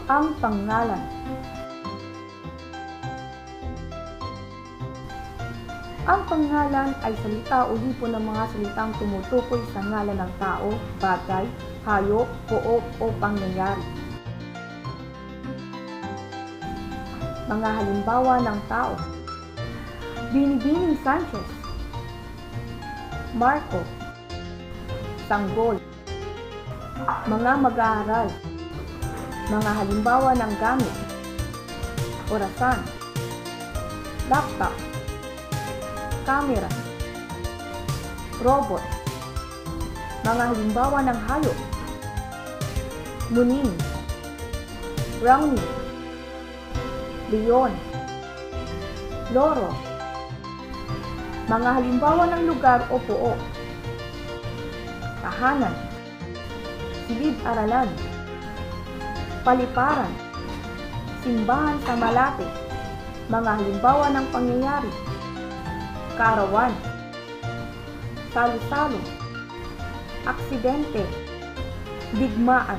Ang pangalan. Ang pangalan ay salita o lipo ng mga salitang tumutukoy sa ngalan ng tao, bagay, hayop, pook o pangyayari. Mga halimbawa ng tao: Binibining Sanchez, Marco, Sanggol. Mga mag-aaral. Mga halimbawa ng gamit: orasan, laptop, camera, robot. Mga halimbawa ng hayop: muning, brownie, leon, loro. Mga halimbawa ng lugar o pook: tahanan, silid-aralan, paliparan, simbahan sa Malate. Mga halimbawa ng pangyayari: kaarawan, salo-salo, aksidente, digmaan.